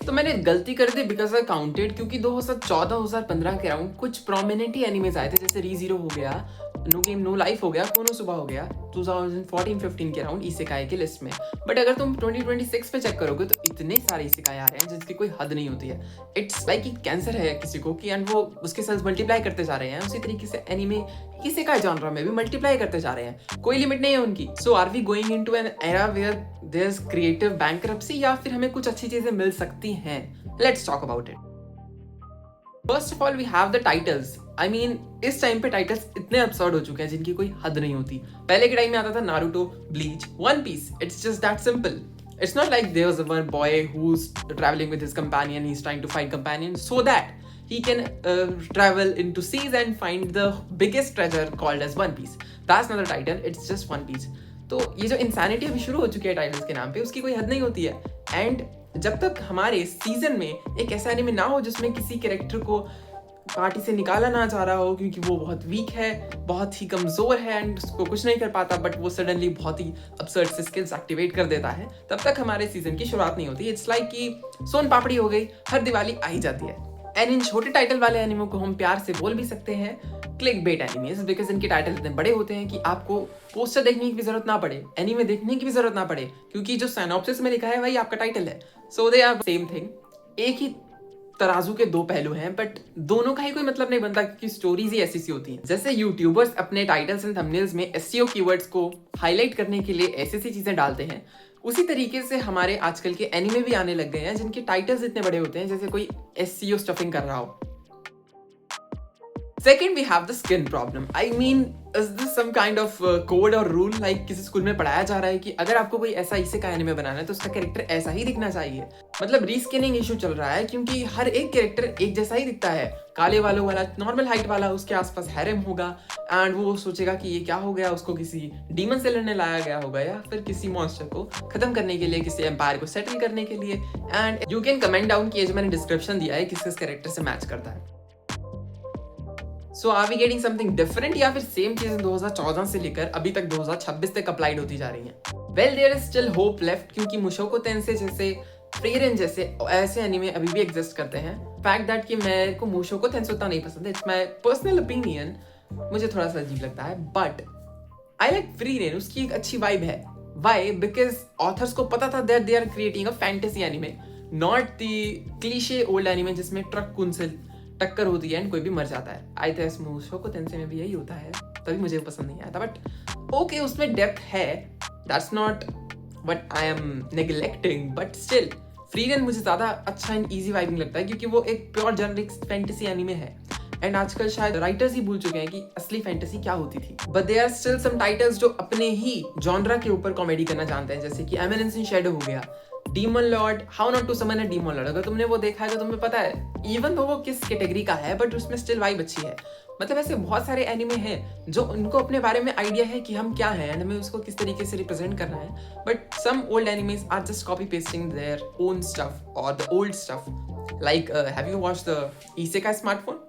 तो मैंने गलती कर दी बिकॉज आई काउंटेड, क्योंकि 2014-2015 के अराउंड कुछ प्रोमिनेंट ही एनिमेज आए थे, जैसे रीजीरो हो गया, नो गेम नो लाइफ हो गया, कोनोसुबा हो गया 2014-15 के अराउंड इसेकाई के लिस्ट में। बट अगर तुम 2026 पे चेक करोगे तो इतने सारे इसेकाई आ रहे हैं जिसकी कोई हद नहीं होती है। इट्स लाइक कैंसर है किसी को कि, एंड वो उसके सेल्स मल्टीप्लाई करते जा रहे हैं। उसी तरीके से एनिमे इसेकाई जॉनरा में भी मल्टीप्लाई करते जा रहे हैं, कोई लिमिट नहीं है उनकी। So are we going into an era where there is creative bankruptcy, या फिर हमें कुछ अच्छी चीजें मिल सकती हैं? Let's talk about it. First of all we have the titles. I mean इस टाइम पे टाइटल्स इतने absurd हो चुके हैं जिनकी कोई हद नहीं होती। पहले के टाइम में आता था Naruto, Bleach, One Piece. It's just that simple. It's not like there was one boy who's traveling with his companion, he's trying to find companion so that he can travel into seas and find the biggest treasure called as One Piece. That's not the title, it's just One Piece. तो ये जो insanity अभी शुरू हो चुकी है titles के नाम पे, उसकी कोई हद नहीं होती है। एंड जब तक हमारे सीजन में एक ऐसा एनिमे ना हो जिसमें किसी कैरेक्टर को पार्टी से निकाला ना जा रहा हो क्योंकि वो बहुत वीक है, बहुत ही कमजोर है एंड उसको कुछ नहीं कर पाता, बट वो सडनली बहुत ही absurd से स्किल्स एक्टिवेट कर देता है, तब तक हमारे सीजन की शुरुआत नहीं होती। इट्स लाइक कि सोन पापड़ी हो गई, हर दिवाली आ ही जाती है। एंड इन छोटे टाइटल वाले एनिमे को हम प्यार से बोल भी सकते हैं क्लिक बेट एनिमेज, बिकॉज इनके टाइटल इतने बड़े होते हैं कि आपको पोस्टर देखने की भी जरूरत ना पड़े, एनिमे देखने की भी जरूरत ना पड़े, क्योंकि जो सिनॉप्सिस में लिखा है वही आपका टाइटल है। सो दे आर सेम थिंग। एक ही तराजू के दो पहलू हैं, बट दोनों का ही कोई मतलब नहीं बनता क्योंकि स्टोरीज ही ऐसी सी होती हैं। जैसे यूट्यूबर्स अपने टाइटल्स एंड थंबनेल्स में एसईओ कीवर्ड्स को हाईलाइट करने के लिए ऐसी सी चीजें डालते हैं, उसी तरीके से हमारे आजकल के एनिमे भी आने लग गए हैं जिनके टाइटल्स इतने बड़े होते हैं जैसे कोई एसईओ स्टफिंग कर रहा हो। Second, we have the skin problem. I mean, is this some kind of code और rule? Like किसी स्कूल में पढ़ाया जा रहा है कि अगर आपको कोई ऐसा इसेकाई एनिमे बनाना है तो उसका कैरेक्टर ऐसा ही दिखना चाहिए। मतलब रीस्किनिंग इशू चल रहा है क्योंकि हर एक कैरेक्टर एक जैसा ही दिखता है। काले बालों वाला, नॉर्मल हाइट वाला, उसके आसपास हैरम होगा एंड वो सोचेगा कि ये क्या हो गया, उसको किसी डीमन सेलर ने लाया गया होगा या फिर किसी मॉन्स्टर को खत्म करने के लिए, किसी एम्पायर को सेटल करने के लिए। And you can comment down कि ये जो मैंने डिस्क्रिप्शन दिया है किस कैरेक्टर से मैच करता है। So are we getting something different, या फिर सेम चीज 2014 से लेकर अभी तक 2026 तक अप्लाइड होती जा रही है? Well there is still hope left, क्योंकि मुशोको टेंसेई जैसे, फ्रीरेन जैसे ऐसे एनिमे अभी भी एग्जिस्ट करते हैं। फैक्ट दैट कि मेरे को मुशोको टेंसेई उतना नहीं पसंद है, इट्स माय पर्सनल ओपिनियन, मुझे थोड़ा सा अजीब लगता है, बट आई लाइक फ्रीरेन। उसकी एक अच्छी वाइब है। व्हाई? बिकॉज ऑथर्स को पता था that they are creating a fantasy anime, not the cliche old anime जिसमें ट्रक कुन से टक्कर होती है एंड कोई भी मर जाता है। आई थिंक मुशोको टेंसेई में भी यही होता है, तभी मुझे पसंद नहीं आया था। बट ओके, उसमें डेप्थ है, that's not what I am neglecting, but still Frieren मुझे ज्यादा अच्छा एंड इजी वाइबिंग लगता है क्योंकि वो एक प्योर जेनरिक फैंटेसी एनिमे है। एंड आजकल शायद राइटर्स ही भूल चुके हैं कि असली फैंटेसी क्या होती थी। But there are still some titles जो अपने ही जॉनरा के ऊपर कॉमेडी करना जानते हैं, जैसे कि एमिनेंस इन शैडो हो गया, demon lord, how not to summon a demon lord. अगर तुमने वो देखा है तो तुम्हें पता है इवन तो वो किस कैटेगरी का है, बट उसमें स्टिल वाइब अच्छी है। मतलब ऐसे बहुत सारे एनिमे हैं जो उनको अपने बारे में आइडिया है कि हम क्या हैं एंड हमें उसको किस तरीके से रिप्रेजेंट करना है। But some old animes are just copy pasting their own stuff और the old stuff. Like have you watched the isekai smartphone?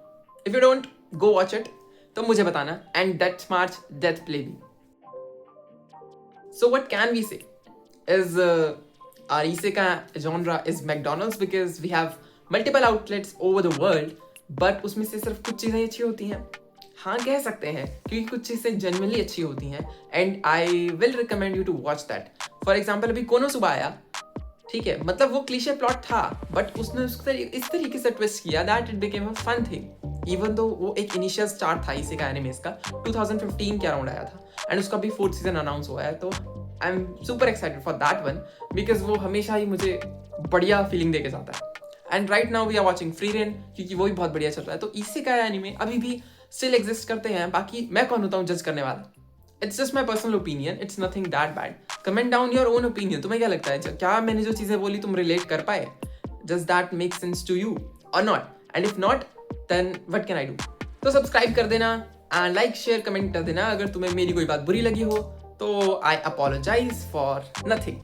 If you don't, go watch it, तो मुझे बताना। And that smart death play भी। So what can we say is our isekai genre is McDonald's because we have multiple outlets over the world, but उसमें से सिर्फ कुछ चीज़ें अच्छी होती हैं। हाँ, कह सकते हैं क्योंकि कुछ चीज़ें genuinely अच्छी होती हैं and I will recommend you to watch that. For example, अभी कोनोसुबा आया, ठीक है, मतलब वो क्लीशे प्लॉट था बट उसने उसको इस तरीके से ट्विस्ट किया that it became a fun thing. Even though वो एक इनिशियल स्टार्ट था इसेकाई एनिमेस का, 2015 के अराउंड आया था एंड उसका भी 4th सीजन अनाउंस हुआ है, तो I am super excited for that one because वो हमेशा ही मुझे बढ़िया फीलिंग देके जाता है। And right now we are watching Frieren क्योंकि वो भी बहुत बढ़िया चल रहा है। तो इसेकाई एनिमे अभी भी स्टिल एग्जिस्ट करते हैं। बाकी मैं कौन होता हूँ जज करने वाला? It's just my personal opinion, it's nothing that bad. Comment down your own opinion. तुम्हें क्या लगता है, क्या मैंने जो चीजें बोली तुम रिलेट कर पाए? Does that make sense to you और not? And if not then what can I do? तो सब्सक्राइब कर देना एंड लाइक शेयर कमेंट कर देना। अगर तुम्हें मेरी कोई बात बुरी लगी हो तो आई अपोलोजाइज फॉर नथिंग।